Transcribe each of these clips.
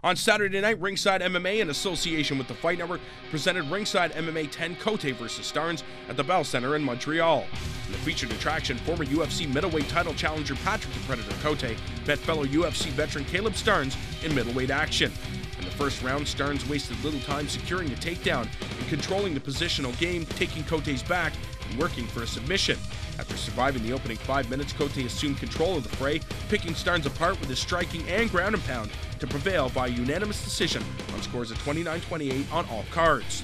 On Saturday night, Ringside MMA, in association with the Fight Network, presented Ringside MMA 10 Cote versus Starnes at the Bell Center in Montreal. In the featured attraction, former UFC middleweight title challenger Patrick the Predator Cote met fellow UFC veteran Kalib Starnes in middleweight action. In the first round, Starnes wasted little time securing a takedown and controlling the positional game, taking Cote's back and working for a submission. After surviving the opening 5 minutes, Cote assumed control of the fray, picking Starnes apart with his striking and ground and pound to prevail by unanimous decision on scores of 29-28 on all cards.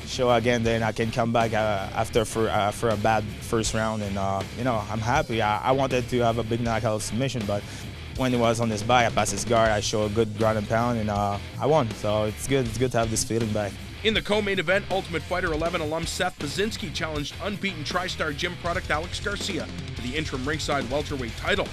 Show again, then I can come back after for a bad first round, and I'm happy. I wanted to have a big knockout submission, but when he was on his back, I passed his guard, I showed a good ground and pound, and I won. So it's good to have this feeling back. In the co-main event, Ultimate Fighter 11 alum SETH BACZYNSKI challenged unbeaten TriStar gym product Alex Garcia for the interim ringside welterweight title.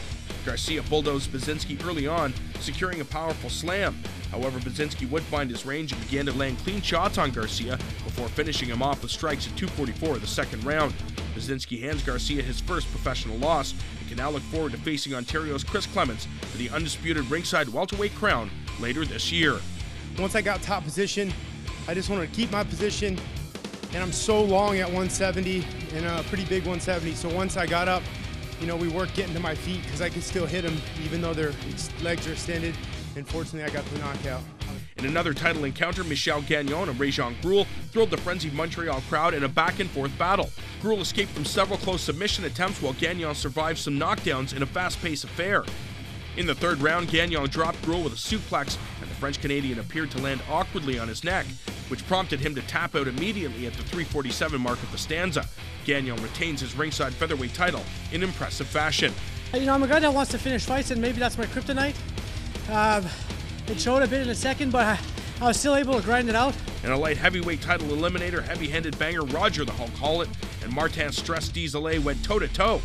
Garcia bulldozed BACZYNSKI early on, securing a powerful slam. However, BACZYNSKI would find his range and began to land clean shots on Garcia before finishing him off with strikes at 2:44 of the second round. BACZYNSKI hands Garcia his first professional loss and can now look forward to facing Ontario's Chris Clements for the undisputed ringside welterweight crown later this year. Once I got top position, I just wanted to keep my position, and I'm so long at 170 and a pretty big 170. So once I got up, we worked getting to my feet because I could still hit them even though their legs are extended. And fortunately, I got the knockout. In another title encounter, Michel Gagnon and Réjean Gruel thrilled the frenzied Montreal crowd in a back-and-forth battle. Gruel escaped from several close submission attempts while Gagnon survived some knockdowns in a fast-paced affair. In the third round, Gagnon dropped Gruel with a suplex, and the French-Canadian appeared to land awkwardly on his neck, which prompted him to tap out immediately at the 3:47 mark of the stanza. Gagnon retains his ringside featherweight title in impressive fashion. I'm a guy that wants to finish fights, and maybe that's my kryptonite. It showed a bit in the second, but I was still able to grind it out. In a light heavyweight title eliminator, heavy-handed banger Roger the Hulk HOLLETT and Martin Stress Desilets went toe-to-toe.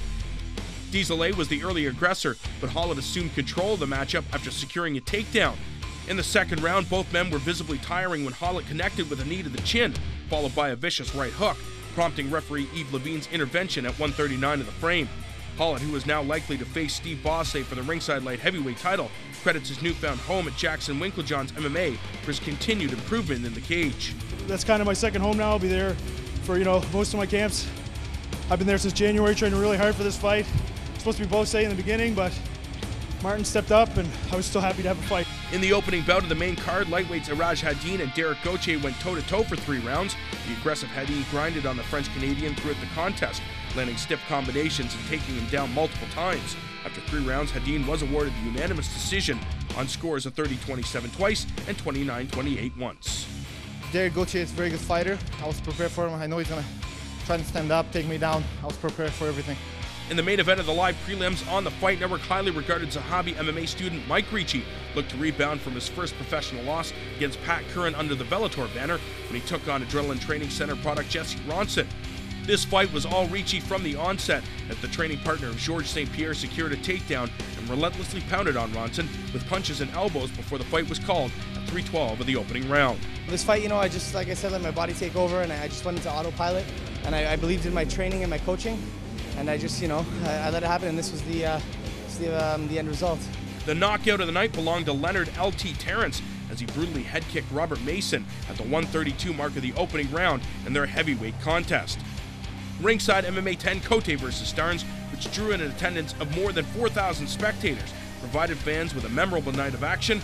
Desilets was the early aggressor, but HOLLETT assumed control of the matchup after securing a takedown. In the second round, both men were visibly tiring when HOLLETT connected with a knee to the chin, followed by a vicious right hook, prompting referee Yves Levine's intervention at 139 of the frame. HOLLETT, who is now likely to face Steve Bosse for the ringside light heavyweight title, credits his newfound home at Jackson Winklejohn's MMA for his continued improvement in the cage. That's kind of my second home now. I'll be there for most of my camps. I've been there since January, training really hard for this fight. Supposed to be Bosse in the beginning, but Martin stepped up, and I was still happy to have a fight. In the opening bout of the main card, lightweights HADIN and Derek Gauthier went toe-to-toe for 3 rounds. The aggressive HADIN grinded on the French-Canadian throughout the contest, landing stiff combinations and taking him down multiple times. After 3 rounds, HADIN was awarded the unanimous decision on scores of 30-27 twice and 29-28 once. Derek Gauthier is a very good fighter. I was prepared for him. I know he's going to try to stand up, take me down. I was prepared for everything. In the main event of the live prelims on the Fight Network, highly regarded Zahabi MMA student Mike RICCI looked to rebound from his first professional loss against Pat Curran under the Bellator banner when he took on Adrenaline Training Center product Jesse Ronson. This fight was all RICCI from the onset, as the training partner of Georges St. Pierre secured a takedown and relentlessly pounded on Ronson with punches and elbows before the fight was called at 3:12 of the opening round. This fight, I just, like I said, let my body take over, and I just went into autopilot, and I believed in my training and my coaching, and I just, I let it happen, and this was the end result. The knockout of the night belonged to Leonard LT Terrance as he brutally head-kicked Robert Mason at the 132 mark of the opening round in their heavyweight contest. Ringside MMA 10 Cote versus Starnes, which drew in an attendance of more than 4,000 spectators, provided fans with a memorable night of action